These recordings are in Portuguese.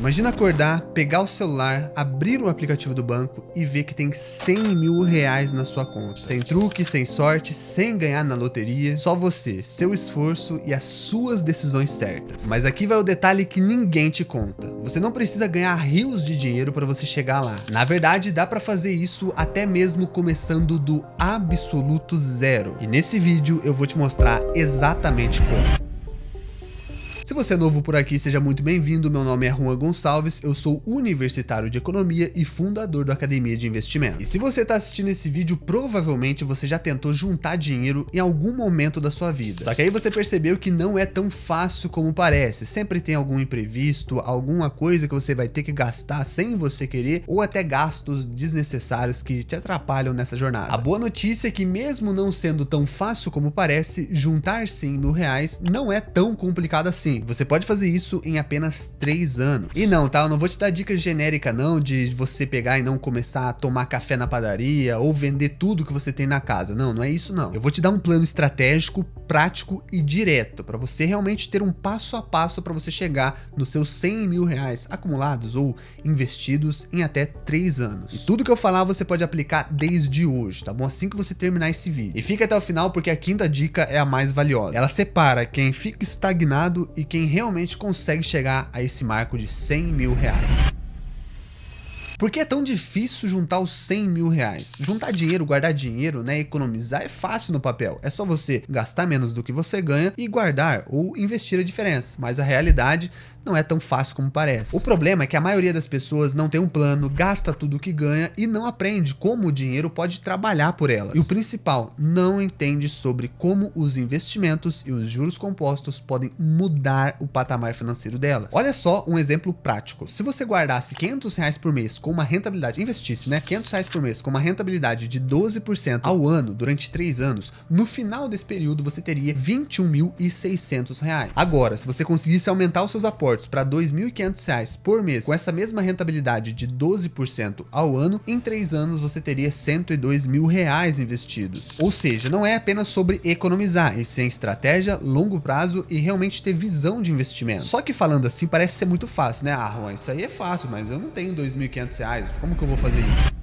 Imagina acordar, pegar o celular, abrir o aplicativo do banco e ver que tem 100 mil reais na sua conta. Sem truque, sem sorte, sem ganhar na loteria, só você, seu esforço e as suas decisões certas. Mas aqui vai o detalhe que ninguém te conta. Você não precisa ganhar rios de dinheiro para você chegar lá. Na verdade, dá para fazer isso até mesmo começando do absoluto zero. E nesse vídeo eu vou te mostrar exatamente como. Se você é novo por aqui, seja muito bem-vindo. Meu nome é Juan Gonçalves, eu sou universitário de economia e fundador da Academia de Investimento. E se você está assistindo esse vídeo, provavelmente você já tentou juntar dinheiro em algum momento da sua vida. Só que aí você percebeu que não é tão fácil como parece. Sempre tem algum imprevisto, alguma coisa que você vai ter que gastar sem você querer, ou até gastos desnecessários que te atrapalham nessa jornada. A boa notícia é que, mesmo não sendo tão fácil como parece, juntar 100 mil reais não é tão complicado assim. Você pode fazer isso em apenas 3 anos. E não, tá? Eu não vou te dar dicas genéricas não, de você pegar e não começar a tomar café na padaria ou vender tudo que você tem na casa. Não, não é isso não. Eu vou te dar um plano estratégico, prático e direto, para você realmente ter um passo a passo para você chegar nos seus 100 mil reais acumulados ou investidos em até 3 anos. E tudo que eu falar você pode aplicar desde hoje, tá bom? Assim que você terminar esse vídeo. E fica até o final porque a quinta dica é a mais valiosa. Ela separa quem fica estagnado e quem realmente consegue chegar a esse marco de 100 mil reais. Por que é tão difícil juntar os 100 mil reais? Juntar dinheiro, guardar dinheiro, né, economizar é fácil no papel. É só você gastar menos do que você ganha e guardar ou investir a diferença. Mas a realidade não é tão fácil como parece. O problema é que a maioria das pessoas não tem um plano, gasta tudo o que ganha e não aprende como o dinheiro pode trabalhar por elas. E o principal, não entende sobre como os investimentos e os juros compostos podem mudar o patamar financeiro delas. Olha só um exemplo prático. Se você guardasse 500 reais por mês com uma rentabilidade, investisse, né, 500 reais por mês com uma rentabilidade de 12% ao ano durante 3 anos, no final desse período você teria 21.600 reais. Agora, se você conseguisse aumentar os seus aportes para R$ 2.500 por mês com essa mesma rentabilidade de 12% ao ano, em 3 anos você teria 102 mil reais investidos. Ou seja, não é apenas sobre economizar, e sim estratégia, longo prazo e realmente ter visão de investimento. Só que falando assim parece ser muito fácil, né? Ah, Juan, isso aí é fácil, mas eu não tenho R$ 2.500, como que eu vou fazer isso?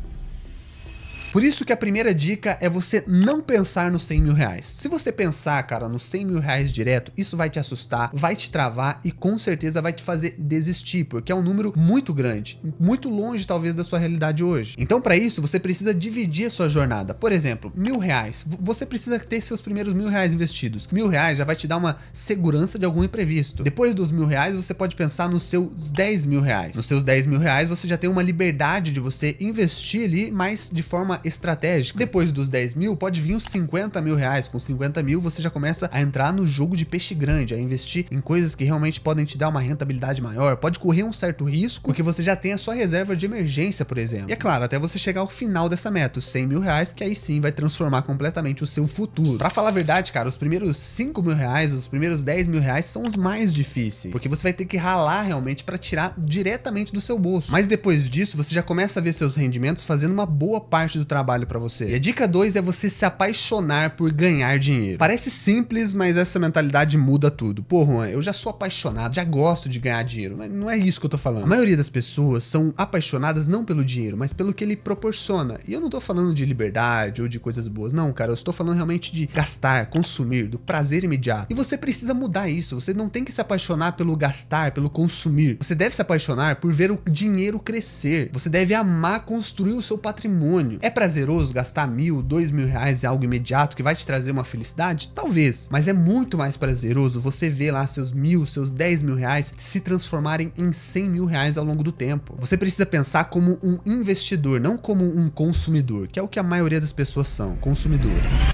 Por isso que a primeira dica é você não pensar nos 100 mil reais. Se você pensar, cara, nos 100 mil reais direto, isso vai te assustar, vai te travar e com certeza vai te fazer desistir, porque é um número muito grande, muito longe talvez da sua realidade hoje. Então para isso você precisa dividir a sua jornada. Por exemplo, R$ 1.000, você precisa ter seus primeiros R$ 1.000 investidos. R$ 1.000 já vai te dar uma segurança de algum imprevisto. Depois dos R$ 1.000 você pode pensar nos seus R$ 10.000. Nos seus R$ 10.000 você já tem uma liberdade de você investir ali, mas de forma estratégica. Depois dos 10 mil pode vir os 50 mil reais. Com 50 mil você já começa a entrar no jogo de peixe grande, a investir em coisas que realmente podem te dar uma rentabilidade maior. Pode correr um certo risco porque você já tem a sua reserva de emergência, por exemplo. E é claro, até você chegar ao final dessa meta, os 100 mil reais, que aí sim vai transformar completamente o seu futuro. Pra falar a verdade, cara, os primeiros 5 mil reais, os primeiros 10 mil reais são os mais difíceis, porque você vai ter que ralar realmente para tirar diretamente do seu bolso. Mas depois disso você já começa a ver seus rendimentos fazendo uma boa parte do trabalho para você. E a dica 2 é você se apaixonar por ganhar dinheiro. Parece simples, mas essa mentalidade muda tudo. Pô, Juan, eu já sou apaixonado, já gosto de ganhar dinheiro, mas não é isso que eu tô falando. A maioria das pessoas são apaixonadas não pelo dinheiro, mas pelo que ele proporciona. E eu não tô falando de liberdade ou de coisas boas, não, cara. Eu estou falando realmente de gastar, consumir, do prazer imediato. E você precisa mudar isso. Você não tem que se apaixonar pelo gastar, pelo consumir. Você deve se apaixonar por ver o dinheiro crescer. Você deve amar construir o seu patrimônio. É prazeroso gastar R$ 1.000, R$ 2.000 em algo imediato que vai te trazer uma felicidade? Talvez, mas é muito mais prazeroso você ver lá seus 1.000, seus 10 mil reais se transformarem em 100 mil reais ao longo do tempo. Você precisa pensar como um investidor, não como um consumidor, que é o que a maioria das pessoas são, consumidores.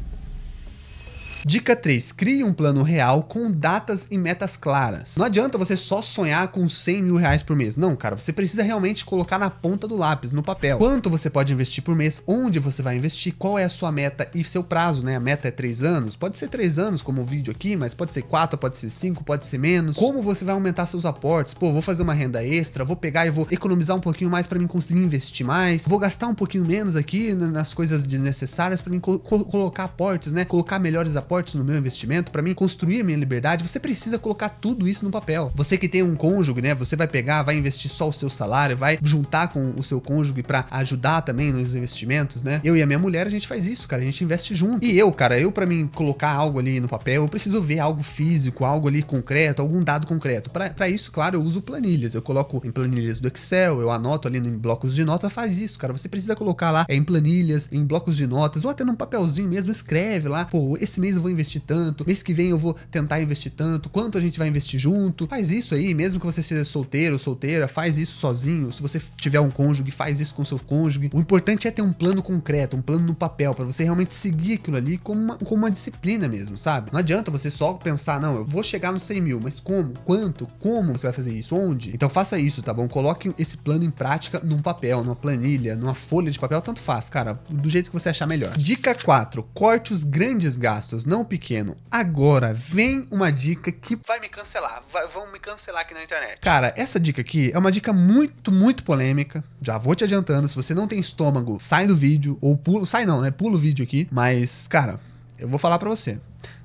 Dica 3. Crie um plano real com datas e metas claras. Não adianta você só sonhar com 100 mil reais por mês. Não, cara, você precisa realmente colocar na ponta do lápis, no papel. Quanto você pode investir por mês, onde você vai investir, qual é a sua meta e seu prazo, né? A meta é 3 anos, pode ser 3 anos como o vídeo aqui, mas pode ser 4, pode ser 5, pode ser menos. Como você vai aumentar seus aportes? Pô, vou fazer uma renda extra, vou pegar e vou economizar um pouquinho mais para mim conseguir investir mais. Vou gastar um pouquinho menos aqui nas coisas desnecessárias para mim colocar aportes, né? Colocar melhores aportes cortes no meu investimento, pra mim construir a minha liberdade, você precisa colocar tudo isso no papel. Você que tem um cônjuge, né? Você vai pegar, vai investir só o seu salário, vai juntar com o seu cônjuge pra ajudar também nos investimentos, né? Eu e a minha mulher, a gente faz isso, cara. A gente investe junto. E eu, cara, pra mim colocar algo ali no papel, eu preciso ver algo físico, algo ali concreto, algum dado concreto. Pra isso, claro, eu uso planilhas. Eu coloco em planilhas do Excel, eu anoto ali em blocos de notas, faz isso, cara. Você precisa colocar lá em planilhas, em blocos de notas, ou até num papelzinho mesmo, escreve lá, pô, esse mês eu vou investir tanto, mês que vem eu vou tentar investir tanto, quanto a gente vai investir junto. Faz isso aí, mesmo que você seja solteiro ou solteira, faz isso sozinho. Se você tiver um cônjuge, faz isso com seu cônjuge. O importante é ter um plano concreto, um plano no papel, pra você realmente seguir aquilo ali como uma disciplina mesmo, sabe? Não adianta você só pensar, não, eu vou chegar nos 100 mil, mas como? Quanto? Como você vai fazer isso? Onde? Então faça isso, tá bom? Coloque esse plano em prática num papel, numa planilha, numa folha de papel, tanto faz, cara, do jeito que você achar melhor. Dica 4, corte os grandes gastos, não o pequeno. Agora, vem uma dica que vai me cancelar, vão me cancelar aqui na internet. Cara, essa dica aqui é uma dica muito polêmica, já vou te adiantando, se você não tem estômago, sai do vídeo, ou pula, sai não, né, pula o vídeo aqui, mas, cara, eu vou falar pra você.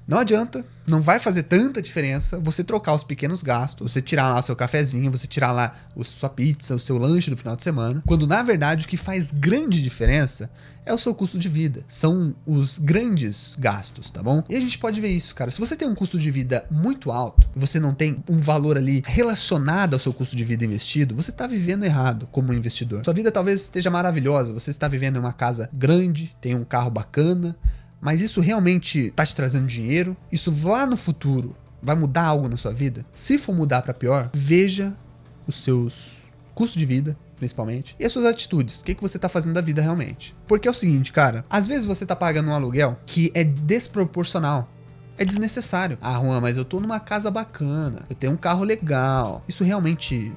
Não adianta, não vai fazer tanta diferença você trocar os pequenos gastos, você tirar lá o seu cafezinho, você tirar lá sua pizza, o seu lanche do final de semana, quando na verdade o que faz grande diferença é o seu custo de vida. São os grandes gastos, tá bom? E a gente pode ver isso, cara. Se você tem um custo de vida muito alto, e você não tem um valor ali relacionado ao seu custo de vida investido, você tá vivendo errado como investidor. Sua vida talvez esteja maravilhosa, você está vivendo em uma casa grande, tem um carro bacana, mas isso realmente tá te trazendo dinheiro? Isso lá no futuro vai mudar algo na sua vida? Se for mudar para pior, veja os seus custos de vida, principalmente, e as suas atitudes. O que você tá fazendo da vida realmente? Porque é o seguinte, cara, às vezes você tá pagando um aluguel que é desproporcional. É desnecessário. Ah, Juan, mas eu tô numa casa bacana, eu tenho um carro legal. Isso realmente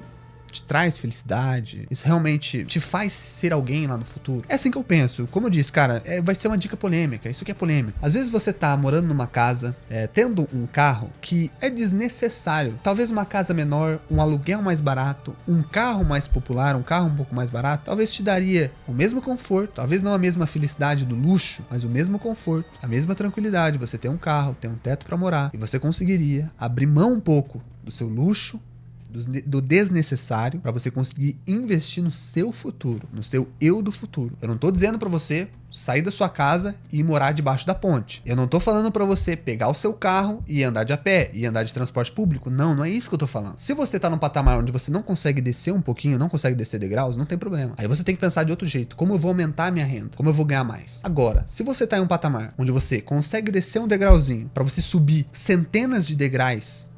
te traz felicidade? Isso realmente te faz ser alguém lá no futuro? É assim que eu penso. Como eu disse, cara, vai ser uma dica polêmica. Isso que é polêmico. Às vezes você tá morando numa casa, tendo um carro que é desnecessário. Talvez uma casa menor, um aluguel mais barato, um carro mais popular, um carro um pouco mais barato, talvez te daria o mesmo conforto, talvez não a mesma felicidade do luxo, mas o mesmo conforto, a mesma tranquilidade. Você tem um carro, tem um teto pra morar, e você conseguiria abrir mão um pouco do seu luxo, do desnecessário, para você conseguir investir no seu futuro, no seu eu do futuro. Eu não tô dizendo para você sair da sua casa e morar debaixo da ponte. Eu não tô falando para você pegar o seu carro e andar de a pé, e andar de transporte público. Não é isso que eu tô falando. Se você tá num patamar onde você não consegue descer um pouquinho, não consegue descer degraus, não tem problema. Aí você tem que pensar de outro jeito. Como eu vou aumentar a minha renda? Como eu vou ganhar mais? Agora, se você tá em um patamar onde você consegue descer um degrauzinho para você subir centenas de degraus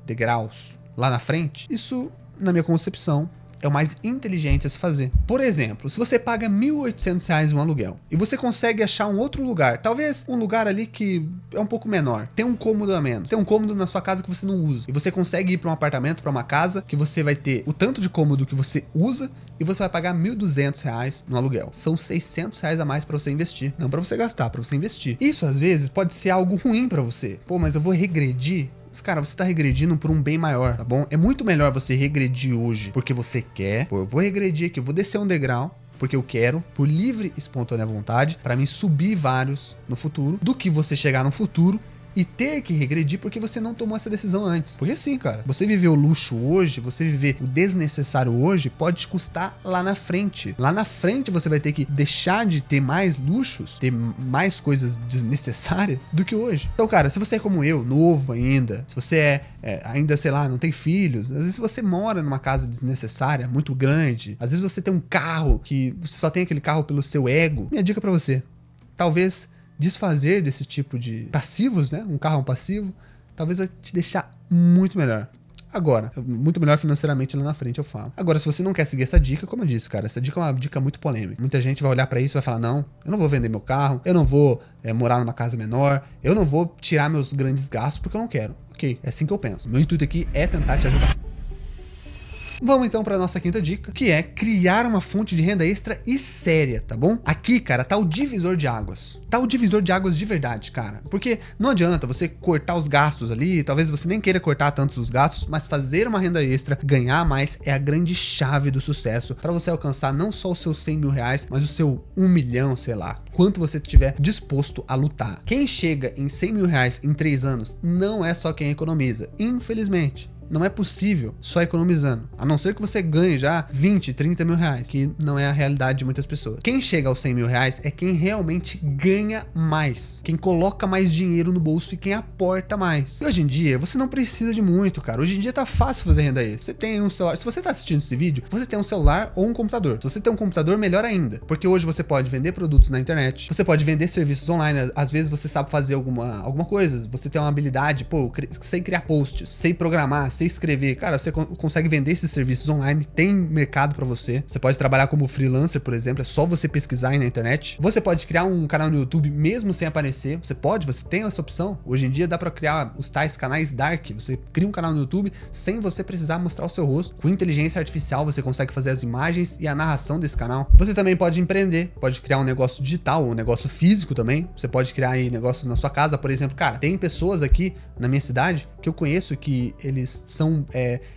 lá na frente, isso, na minha concepção, é o mais inteligente a se fazer. Por exemplo, se você paga R$ 1.800 um aluguel e você consegue achar um outro lugar, talvez um lugar ali que é um pouco menor, tem um cômodo a menos, tem um cômodo na sua casa que você não usa, e você consegue ir para um apartamento, para uma casa que você vai ter o tanto de cômodo que você usa, e você vai pagar R$ 1.200 no aluguel. São R$ 600 a mais para você investir, não para você gastar, para você investir. Isso às vezes pode ser algo ruim para você. Pô, mas eu vou regredir? Mas, cara, você tá regredindo por um bem maior, tá bom? É muito melhor você regredir hoje porque você quer. Pô, eu vou regredir aqui, eu vou descer um degrau porque eu quero, por livre e espontânea vontade, para mim subir vários no futuro, do que você chegar no futuro e ter que regredir porque você não tomou essa decisão antes. Porque sim, cara, você viver o luxo hoje, você viver o desnecessário hoje, pode te custar lá na frente. Lá na frente você vai ter que deixar de ter mais luxos, ter mais coisas desnecessárias do que hoje. Então, cara, se você é como eu, novo ainda, se você ainda, sei lá, não tem filhos, às vezes você mora numa casa desnecessária, muito grande, às vezes você tem um carro que você só tem aquele carro pelo seu ego. Minha dica pra você, talvez desfazer desse tipo de passivos, né? Um carro passivo, talvez vai te deixar muito melhor. Agora, muito melhor financeiramente lá na frente, eu falo. Agora, se você não quer seguir essa dica, como eu disse, cara, essa dica é uma dica muito polêmica. Muita gente vai olhar pra isso e vai falar, não, eu não vou vender meu carro, eu não vou morar numa casa menor, eu não vou tirar meus grandes gastos porque eu não quero. Ok, é assim que eu penso. Meu intuito aqui é tentar te ajudar. Vamos então para nossa quinta dica, que é criar uma fonte de renda extra e séria, tá bom? Aqui, cara, tá o divisor de águas. Tá o divisor de águas de verdade, cara. Porque não adianta você cortar os gastos ali, talvez você nem queira cortar tantos os gastos, mas fazer uma renda extra, ganhar mais, é a grande chave do sucesso para você alcançar não só os seus 100 mil reais, mas o seu 1 milhão, sei lá, quanto você estiver disposto a lutar. Quem chega em 100 mil reais em 3 anos não é só quem economiza, infelizmente. Não é possível só economizando, a não ser que você ganhe já 20, 30 mil reais, que não é a realidade de muitas pessoas. Quem chega aos 100 mil reais é quem realmente ganha mais, quem coloca mais dinheiro no bolso e quem aporta mais. E hoje em dia, você não precisa de muito, cara. Hoje em dia tá fácil fazer renda extra. Você tem um celular, se você tá assistindo esse vídeo, você tem um celular ou um computador. Se você tem um computador, melhor ainda, porque hoje você pode vender produtos na internet, você pode vender serviços online, às vezes você sabe fazer alguma coisa, você tem uma habilidade, pô, sei criar posts, sei programar, sei escrever, cara, você consegue vender esses serviços online, tem mercado pra você. Você pode trabalhar como freelancer, por exemplo, é só você pesquisar aí na internet. Você pode criar um canal no YouTube mesmo sem aparecer, você tem essa opção. Hoje em dia dá pra criar os tais canais dark, você cria um canal no YouTube sem você precisar mostrar o seu rosto. Com inteligência artificial você consegue fazer as imagens e a narração desse canal. Você também pode empreender, pode criar um negócio digital, um negócio físico também. Você pode criar aí negócios na sua casa, por exemplo. Cara, tem pessoas aqui na minha cidade que eu conheço que eles são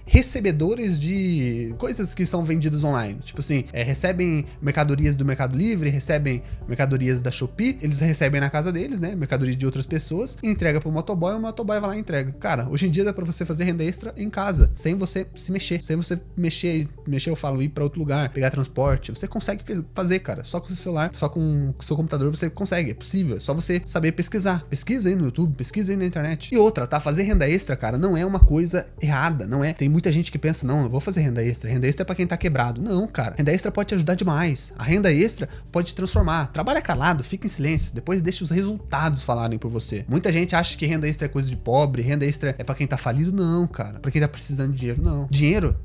recebedores de coisas que são vendidas online. Tipo assim, recebem mercadorias do Mercado Livre, recebem mercadorias da Shopee, eles recebem na casa deles, né? Mercadoria de outras pessoas, e entrega pro motoboy, o motoboy vai lá e entrega. Cara, hoje em dia dá pra você fazer renda extra em casa, sem você se mexer. Sem você mexer, eu falo, ir pra outro lugar, pegar transporte. Você consegue fazer, cara. Só com o seu celular, só com o seu computador você consegue. É possível. É só você saber pesquisar. Pesquisa aí no YouTube, pesquisa aí na internet. E outra, tá? Fazer renda extra, cara, não é uma coisa errada, não é? Tem muita gente que pensa, não vou fazer renda extra. Renda extra é pra quem tá quebrado. Não, cara. Renda extra pode te ajudar demais. A renda extra pode te transformar. Trabalha calado, fica em silêncio. Depois deixa os resultados falarem por você. Muita gente acha que renda extra é coisa de pobre, renda extra é pra quem tá falido. Não, cara. Pra quem tá precisando de dinheiro, não. Dinheiro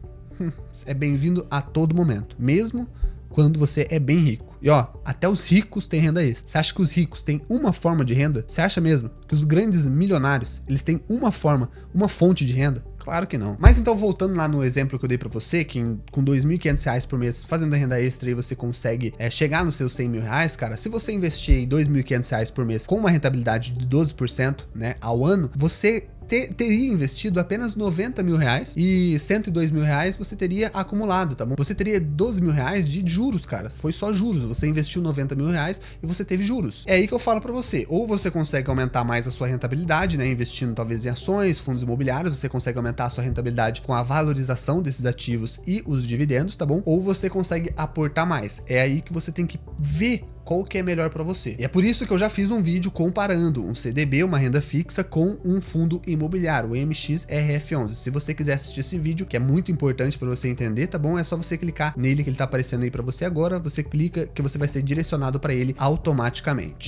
é bem-vindo a todo momento. Mesmo quando você é bem rico. E ó, até os ricos têm renda extra. Você acha que os ricos têm uma forma de renda? Você acha mesmo que os grandes milionários, eles têm uma forma, uma fonte de renda? Claro que não. Mas então, voltando lá no exemplo que eu dei pra você, que com R$ 2.500 por mês fazendo a renda extra aí você consegue chegar nos seus 100 mil reais, cara, se você investir aí R$ 2.500 por mês com uma rentabilidade de 12%, né, ao ano, você teria investido apenas 90 mil reais e 102 mil reais você teria acumulado, tá bom? Você teria 12 mil reais de juros, cara. Foi só juros. Você investiu 90 mil reais e você teve juros. É aí que eu falo pra você. Ou você consegue aumentar mais a sua rentabilidade, né? Investindo talvez em ações, fundos imobiliários. Você consegue aumentar a sua rentabilidade com a valorização desses ativos e os dividendos, tá bom? Ou você consegue aportar mais. É aí que você tem que ver qual que é melhor para você. E é por isso que eu já fiz um vídeo comparando um CDB, uma renda fixa, com um fundo imobiliário, o MXRF11. Se você quiser assistir esse vídeo, que é muito importante para você entender, tá bom? É só você clicar nele, que ele tá aparecendo aí para você agora, você clica que você vai ser direcionado para ele automaticamente.